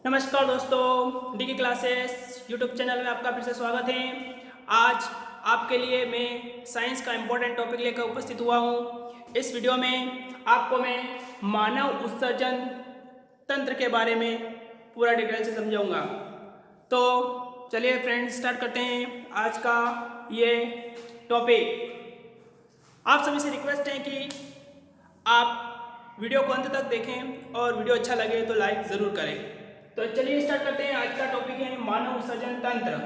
नमस्कार दोस्तों, डी के क्लासेस यूट्यूब चैनल में आपका फिर से स्वागत है। आज आपके लिए मैं साइंस का इम्पोर्टेंट टॉपिक लेकर उपस्थित हुआ हूँ। इस वीडियो में आपको मैं मानव उत्सर्जन तंत्र के बारे में पूरा डिटेल से समझाऊंगा। तो चलिए फ्रेंड्स, स्टार्ट करते हैं आज का ये टॉपिक। आप सभी से रिक्वेस्ट है कि आप वीडियो को अंत तक देखें और वीडियो अच्छा लगे तो लाइक ज़रूर करें। तो चलिए स्टार्ट करते हैं। आज का टॉपिक है मानव उत्सर्जन तंत्र।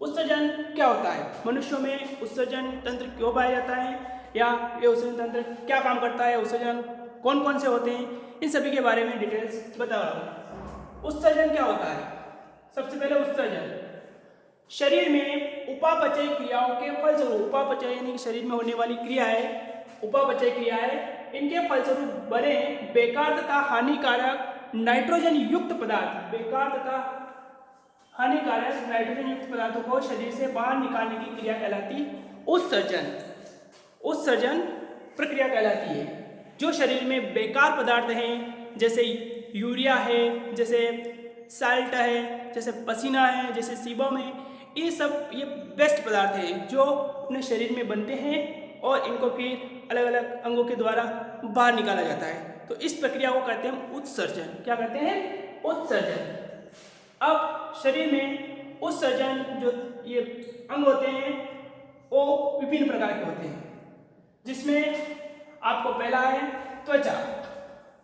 उत्सर्जन क्या होता है, मनुष्यों में उत्सर्जन तंत्र क्यों पाया जाता है, या ये उत्सर्जन तंत्र क्या काम करता है, उत्सर्जन कौन कौन से होते हैं, इन सभी के बारे में डिटेल्स बता रहा हूँ। उत्सर्जन क्या होता है? सबसे पहले उत्सर्जन शरीर में उपापचय क्रियाओं के फलस्वरूप, उपापचय यानी कि शरीर में होने वाली क्रिया है, उपापचय क्रिया है, इनके फलस्वरूप बने बेकार तथा हानिकारक नाइट्रोजन युक्त पदार्थ, बेकार तथा हानिकारक नाइट्रोजन युक्त पदार्थों को शरीर से बाहर निकालने की क्रिया कहलाती उत्सर्जन। उत्सर्जन प्रक्रिया कहलाती है। जो शरीर में बेकार पदार्थ हैं, जैसे यूरिया है, जैसे साल्ट है, जैसे पसीना है, जैसे सीबम है, ये वेस्ट पदार्थ हैं जो अपने शरीर में बनते हैं और इनको फिर अलग अलग अंगों के द्वारा बाहर निकाला जाता है। तो इस प्रक्रिया को कहते हैं उत्सर्जन। क्या कहते हैं? उत्सर्जन। अब शरीर में उत्सर्जन जो ये अंग होते हैं वो विभिन्न प्रकार के होते हैं, जिसमें आपको पहला है त्वचा।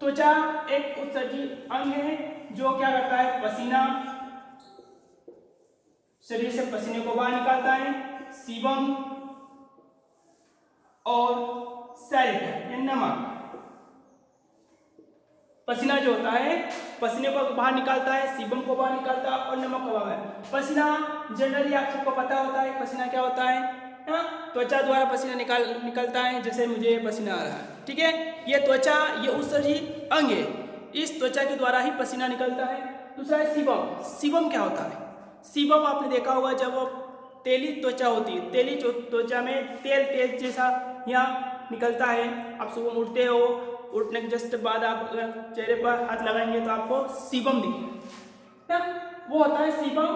त्वचा एक उत्सर्जी अंग है जो क्या करता है, पसीना, शरीर से पसीने को बाहर निकालता है, सीबम और सैल्ट या नमक। पसीना जो होता है पसीने को बाहर निकालता है, सीबम को बाहर निकालता है और नमक को बाहर। पसीना जनरली आप सबको पता होता है पसीना क्या होता है, त्वचा द्वारा पसीना निकलता है, जैसे मुझे पसीना आ रहा है, ठीक है। ये त्वचा, ये उत्सर्जी अंग है, इस त्वचा के द्वारा ही पसीना निकलता है। दूसरा है सीबम। सीबम क्या होता है? सीबम आपने देखा होगा, जब तेली त्वचा होती है, तेली त्वचा में तेल तेल जैसा यहाँ निकलता है। आप सुबह उठते हो, उठने के जस्ट बाद आप अगर चेहरे पर हाथ लगाएंगे तो आपको सीबम दिखेगा, वो होता है सीबम।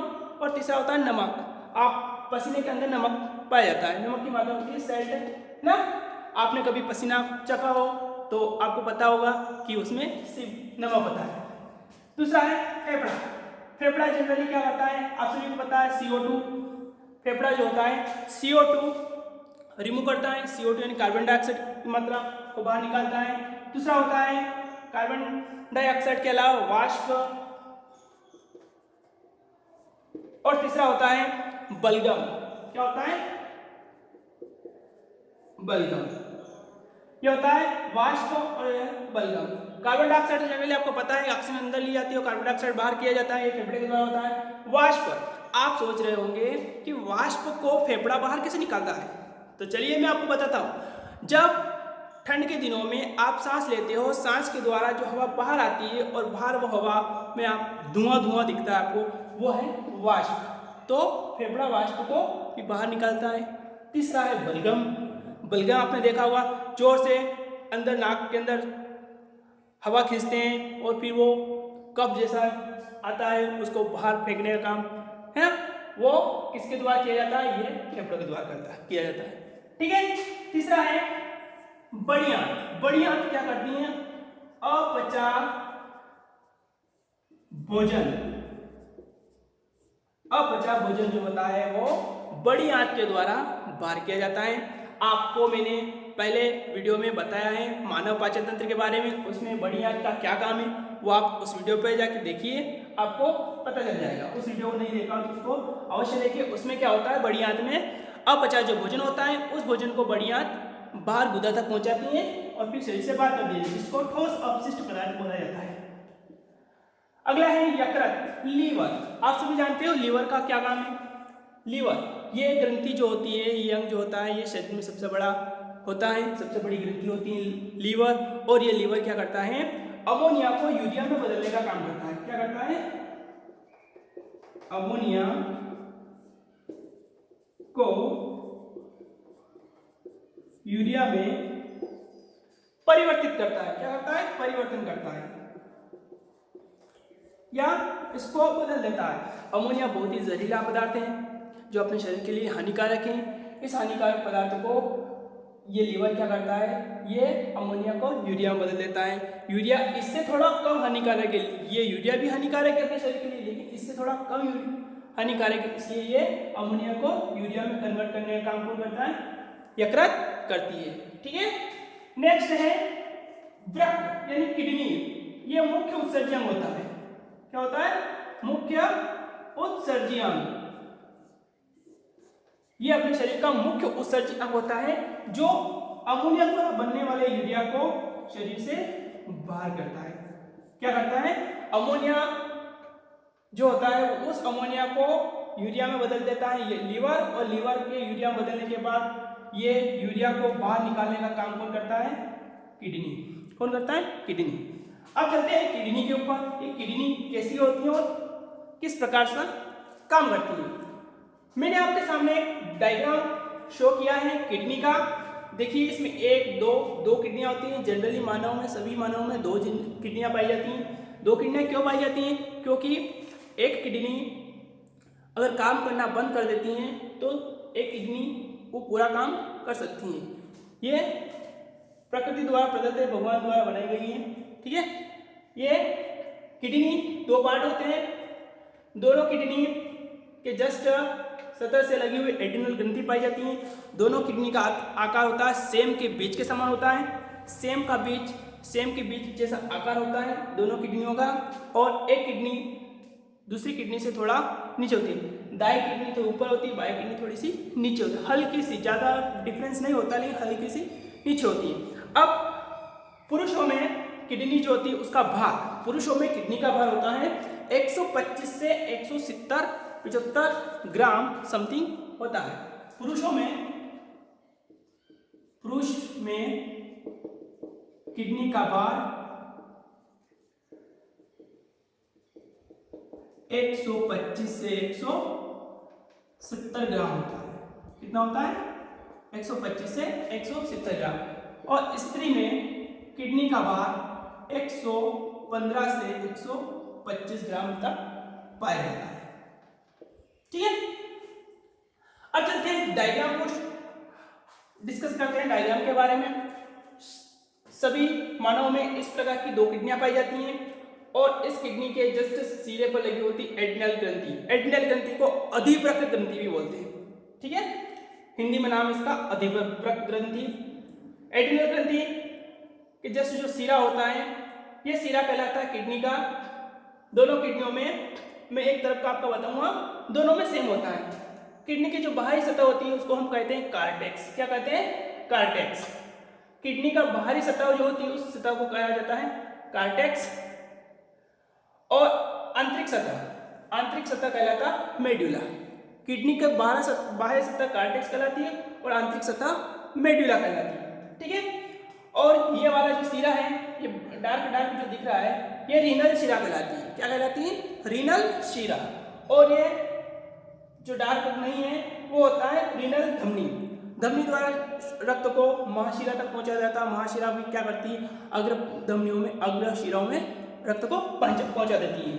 और तीसरा होता है नमक। आप पसीने के अंदर नमक पाया जाता है, नमक की मात्रा होती है सैल्ट ना। आपने कभी पसीना चखा हो तो आपको पता होगा कि उसमें नमक होता है। दूसरा है फेफड़ा। फेफड़ा जनरली क्या करता है, आप सभी को पता है CO2। फेफड़ा जो होता है CO2 रिमूव करता है, CO2 यानी कार्बन डाइऑक्साइड की मात्रा को बाहर निकालता है। दूसरा होता है कार्बन डाइऑक्साइड के अलावा वाष्प, और तीसरा होता है बलगम। क्या होता है? बलगम। ये होता है वाष्प और बलगम। कार्बन डाइऑक्साइड जनरली आपको पता है ऑक्सीजन अंदर ली जाती है और कार्बन डाइऑक्साइड बाहर किया जाता है, ये फेफड़े के द्वारा होता है। वाष्प, आप सोच रहे होंगे कि वाष्प को फेफड़ा बाहर कैसे निकालता है, तो चलिए मैं आपको बताता हूँ। जब ठंड के दिनों में आप सांस लेते हो, सांस के द्वारा जो हवा बाहर आती है और बाहर वो हवा में आप धुआं धुआं दिखता है आपको, वो है वाष्प। तो फेफड़ा वाष्प को भी बाहर निकालता है। तीसरा है बलगम। बलगम आपने देखा होगा, जोर से अंदर नाक के अंदर हवा खींचते हैं और फिर वो कप जैसा आता है, उसको बाहर फेंकने का काम है ना, वो किसके द्वारा किया जाता है? ये फेफड़ों के द्वारा किया जाता है, ठीक है। तीसरा है बड़ी आंत। बड़ी आंत क्या करती हैं? अपचा भोजन। अपचा भोजन जो होता है वो बड़ी आंत के द्वारा बाहर किया जाता है। आपको मैंने पहले वीडियो में बताया है मानव पाचन तंत्र के बारे में, उसमें बड़ी आंत का क्या काम है वो आप उस वीडियो पे जाके देखिए, आपको पता चल जाएगा। उस वीडियो को नहीं देखा तो उसको अवश्य देखिए। उसमें क्या होता है, बड़ी आंत में अपचा जो भोजन होता है उस भोजन को बड़ी आंत बाहर गुदा तक पहुंचाती है और फिर शरीर से बाहर कर दी जाती है, जिसको ठोस अपशिष्ट पदार्थ बोला जाता है। अगला है यकृत, लीवर। आप सभी जानते हो लीवर का क्या काम है? लीवर, ये ग्रंथि जो होती है, ये अंग जो होता है, ये शरीर में सबसे बड़ा होता है, सबसे बड़ी ग्रंथि होती है लीवर। और ये लीवर क्या करता है? अमोनिया को यूरिया में बदलने का काम करता है। क्या करता है? अमोनिया को यूरिया में परिवर्तित करता है। क्या करता है? परिवर्तन करता है। या इसको बदल देता है। अमोनिया बहुत ही जहरीला पदार्थ है जो अपने शरीर के लिए हानिकारक है। इस हानिकारक पदार्थ को ये लीवर क्या करता है, ये अमोनिया को यूरिया में बदल देता है। यूरिया इससे थोड़ा कम हानिकारक है, ये यूरिया भी हानिकारक है अपने शरीर के लिए, लेकिन इससे थोड़ा कम हानिकारक है, इसलिए ये अमोनिया को यूरिया में कन्वर्ट करने का काम कौन करता है, यकृत करती है। ठीक है, नेक्स्ट है वृक्क यानी किडनी। ये मुख्य उत्सर्जी अंग होता है। क्या होता है, मुख्य उत्सर्जी अंग। ये अपने शरीर का मुख्य उत्सर्जी अंग होता है जो अमोनिया द्वारा बनने वाले यूरिया को शरीर से बाहर करता है। क्या करता है, अमोनिया जो होता है उस अमोनिया को यूरिया में बदल देता है ये लीवर, और लीवर के यूरिया में बदलने के बाद ये यूरिया को बाहर निकालने का काम कौन करता है, किडनी। कौन करता है, किडनी। अब चलते हैं किडनी के ऊपर। ये किडनी कैसी होती है और किस प्रकार से काम करती है। मैंने आपके सामने एक डायग्राम शो किया है किडनी का। देखिए इसमें दो किडनियां होती हैं। जनरली मानव में, सभी मानव में दो किडनियां पाई जाती हैं। दो किडनियां क्यों पाई जाती हैं, क्योंकि एक किडनी अगर काम करना बंद कर देती हैं तो एक किडनी वो पूरा काम कर सकती हैं। ये प्रकृति द्वारा प्रदत्त है, भगवान द्वारा बनाई गई है। ठीक है, ये किडनी दो पार्ट होते हैं। दोनों किडनी के जस्ट सतह से लगी हुई एड्रिनल ग्रंथि पाई जाती है। दोनों किडनी का आकार होता है सेम के बीज के समान होता है। सेम के बीज जैसा आकार होता है दोनों किडनियों का। और एक किडनी दूसरी किडनी से थोड़ा नीचे होती है। दाएं किडनी तो ऊपर होती है, बाएं किडनी थोड़ी सी नीचे होती है। हल्की सी, ज़्यादा डिफरेंस नहीं होता लेकिन हल्की सी नीचे होती है। अब पुरुषों में किडनी जो होती है उसका भार, पुरुषों में किडनी का भार होता है 125 से 170-75 ग्राम समथिंग होता है। पुरुष में किडनी का भार 125 से 170 ग्राम होता है। कितना होता है, 125 से 170 ग्राम। और स्त्री में किडनी का भार 115 से 125 ग्राम तक पाया जाता है। ठीक है, अब चलते हैं डायग्राम को डिस्कस करते हैं। डायग्राम के बारे में, सभी मानव में इस प्रकार की दो किडनियां पाई जाती हैं और इस किडनी के जस्ट सिरे पर लगी होती एड्रिनल ग्रंथि। एड्रिनल ग्रंथि को अधिवृक्क ग्रंथि भी बोलते हैं। ठीक है, हिंदी में नाम इसका अधिवृक्क ग्रंथि। एड्रिनल ग्रंथि कि जस्ट जो सिरा होता है ये सिरा कहलाता है किडनी का। दोनों किडनियों में, मैं एक तरफ का आपको बताऊंगा, दोनों में सेम होता है। किडनी की जो बाहरी सतह होती है उसको हम कहते हैं कार्टेक्स। क्या कहते हैं, कार्टेक्स। किडनी का बाहरी सतह जो होती है उस सतह को कहा जाता है कार्टेक्स। और आंतरिक सतह कहलाता मेडुला। किडनी का बाहरी सतह कार्टेक्स कहलाती है और आंतरिक सतह मेडुला कहलाती है। ठीक है, और ये वाला जो सिरा है, ये डार्क जो दिख रहा है, ये रीनल शिरा कहलाती है। क्या कहलाती है, रीनल शिरा। और ये जो डार्क नहीं है वो होता है रीनल धमनी। धमनी द्वारा रक्त को महाशिरा तक पहुंचाया जाता है। महाशिरा भी क्या करती है, अग्र धमनियों में, अग्र शिराओं में रक्त को पहुंचा देती है।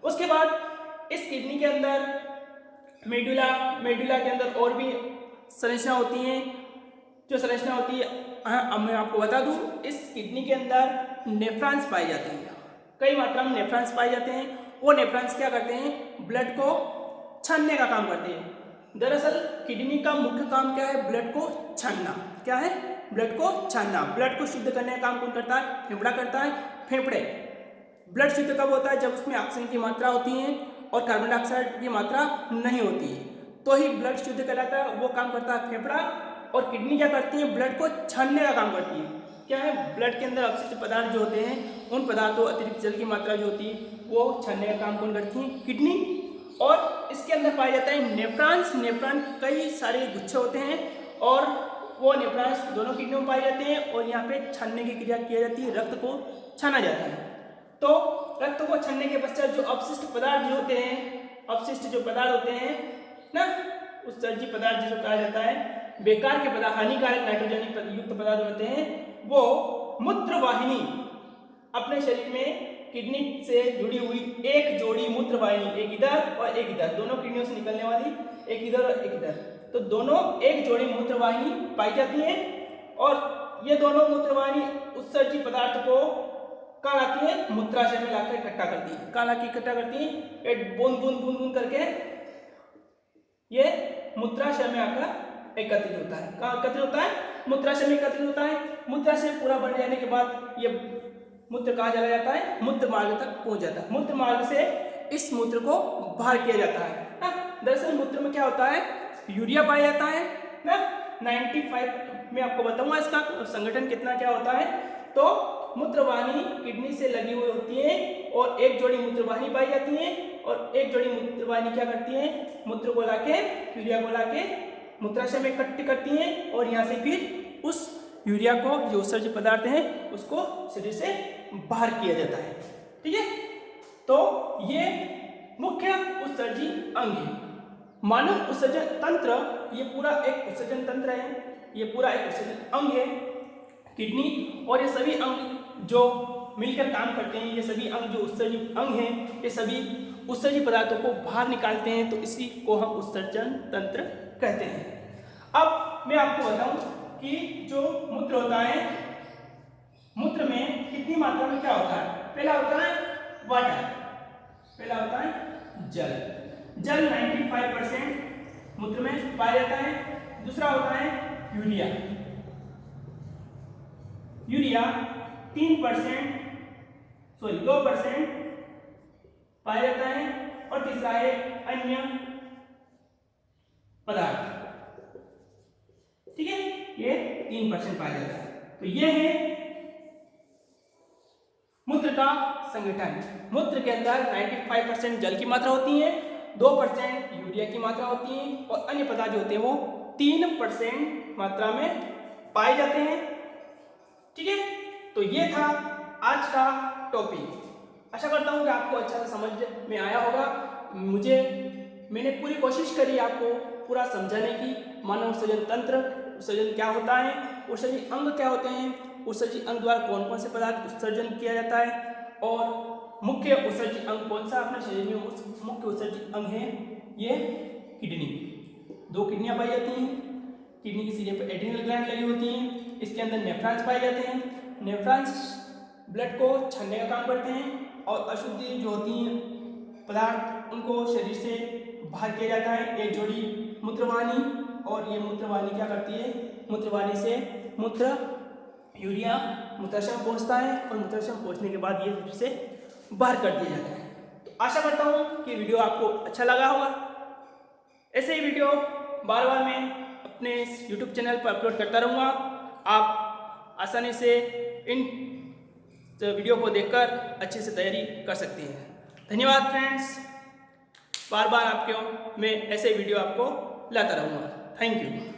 उसके बाद इस किडनी के अंदर मेडुला के अंदर और भी संरचना होती हैं। जो संरचना होती है, अब मैं आपको बता दूं, इस किडनी के अंदर नेफ्रॉन्स पाए जाते हैं। कई मात्रा में नेफ्रॉन्स पाए जाते हैं। वो नेफ्रॉन्स क्या करते हैं, ब्लड को छानने का काम करते हैं। दरअसल किडनी का मुख्य काम क्या है, ब्लड को छानना। क्या है, ब्लड को छानना। ब्लड को शुद्ध करने का काम कौन करता है, फेफड़ा करता है। फेफड़े, ब्लड शुद्ध कब होता है, जब उसमें ऑक्सीजन की मात्रा होती है और कार्बन डाइऑक्साइड की मात्रा नहीं होती है, तो ही ब्लड शुद्ध कराता है। वो काम करता है फेफड़ा। और किडनी क्या करती है, ब्लड को छानने का काम करती है। क्या है, ब्लड के अंदर अपशिष्ट पदार्थ जो होते हैं उन पदार्थों, अतिरिक्त जल की मात्रा जो होती है वो छानने का काम कौन करती है, किडनी। और इसके अंदर पाया जाता है नेफ्रॉन्स। नेफ्रॉन कई सारे गुच्छे होते हैं और वो नेफ्रॉन्स दोनों किडनियों में पाए जाते हैं और यहाँ पे छानने की क्रिया की जाती है, रक्त को छाना जाता है। तो रक्त को छानने के पश्चात जो अपशिष्ट पदार्थ जो होते हैं, अपशिष्ट जो पदार्थ होते हैं ना, उत्सर्जी पदार्थ जो कहा जाता है, बेकार के पदार्थ, हानिकारक नाइट्रोजन युक्त पदार्थ होते हैं, वो मूत्रवाहिनी अपने शरीर में किडनी से जुड़ी हुई एक जोड़ी मूत्रवाहिनी, एक इधर और एक इधर, दोनों किडनियों से निकलने वाली, एक इधर और एक इधर, तो दोनों एक जोड़ी मूत्रवाहिनी पाई जाती है। और ये दोनों मूत्रवाहिनी उत्सर्जी पदार्थ को कहाँ लाती है, मूत्राशय में लाकर इकट्ठा करती है। कहाँ लाकर इकट्ठा करती है, बूंद बूंद बूंद बूंद करके ये मूत्राशय में आकर एकत्रित होता है। कहाँ एकत्रित होता है, मूत्राशय में एकत्रित होता है। मूत्राशय पूरा भर जाने के बाद ये मूत्र कहाँ चला जाता है, मूत्र मार्ग तक पहुंच जाता है। मूत्र मार्ग से इस मूत्र को बाहर किया जाता है ना। दरअसल मूत्र में क्या होता है, यूरिया पाया जाता है ना। 95 में आपको बताऊंगा इसका संगठन कितना क्या होता है। तो मूत्रवाहिनी किडनी से लगी हुई होती है और एक जोड़ी मूत्रवाहिनी पाई जाती है और एक जोड़ी मूत्रवाहिनी क्या करती है, मूत्र को लाके, यूरिया को लाके मूत्राशय में इकट्ठी करती है और यहाँ से फिर उस यूरिया को, जो उत्सर्जी पदार्थ है, उसको शरीर से बाहर किया जाता है। ठीक है, तो ये मुख्य उत्सर्जी अंग है। मानव उत्सर्जन तंत्र, ये पूरा एक उत्सर्जन तंत्र है, ये पूरा एक उत्सर्जन अंग है किडनी। और ये सभी अंग जो मिलकर काम करते हैं, ये सभी अंग जो उत्सर्जी अंग हैं, ये सभी उत्सर्जी पदार्थों को बाहर निकालते हैं, तो इसी को हम उत्सर्जन तंत्र कहते हैं। अब मैं आपको बताऊं कि जो मूत्र होता है, मूत्र में कितनी मात्रा में क्या होता है। पहला होता है वाटर, पहला होता है जल। जल 95% मूत्र में पाया जाता है। दूसरा होता है यूरिया, यूरिया 2% पाया जाता है। और तीसरा है अन्य पदार्थ। ठीक है, ये 3% पाया जाता है। तो ये है मूत्र का संगठन। मूत्र के अंदर 95% जल की मात्रा होती है, 2% यूरिया की मात्रा होती है और अन्य पदार्थ जो होते हैं वो 3% मात्रा में पाए जाते हैं। ठीक है, तो ये था आज का टॉपिक। आशा करता हूँ कि आपको अच्छा से समझ में आया होगा। मैंने पूरी कोशिश करी आपको पूरा समझाने की। मानव उत्सर्जन तंत्र, उत्सर्जन क्या होता है, उत्सर्जी अंग क्या होते हैं, उत्सर्जी अंग द्वारा कौन कौन से पदार्थ उत्सर्जन किया जाता है, और मुख्य उत्सर्जी अंग कौन सा अपने शरीर में मुख्य उत्सर्जी अंग है, ये किडनी। 2 किडनियां पाई जाती हैं। किडनी की सिरे पर एड्रिनल ग्लैंड लगी होती हैं। इसके अंदर नेफ्रॉन्स पाए जाते हैं। नेफ्रॉन्स ब्लड को छानने का काम करते हैं और अशुद्धि जो होती हैं पदार्थ, उनको शरीर से बाहर किया जाता है। एक जोड़ी मूत्रवाहिनी, और ये मूत्रवाहिनी क्या करती है, मूत्रवाहिनी से मूत्र, यूरिया मूत्राशय में पहुंचता है और मूत्राशय में पहुंचने के बाद ये शरीर से बाहर कर दिया जाता है। तो आशा करता हूँ कि वीडियो आपको अच्छा लगा होगा। ऐसे ही वीडियो बार बार मैं अपने YouTube चैनल पर अपलोड करता रहूँगा। आप आसानी से इन वीडियो को देखकर अच्छे से तैयारी कर सकते हैं। धन्यवाद फ्रेंड्स, बार बार आपको मैं ऐसे वीडियो आपको लाता रहूँगा। Thank you.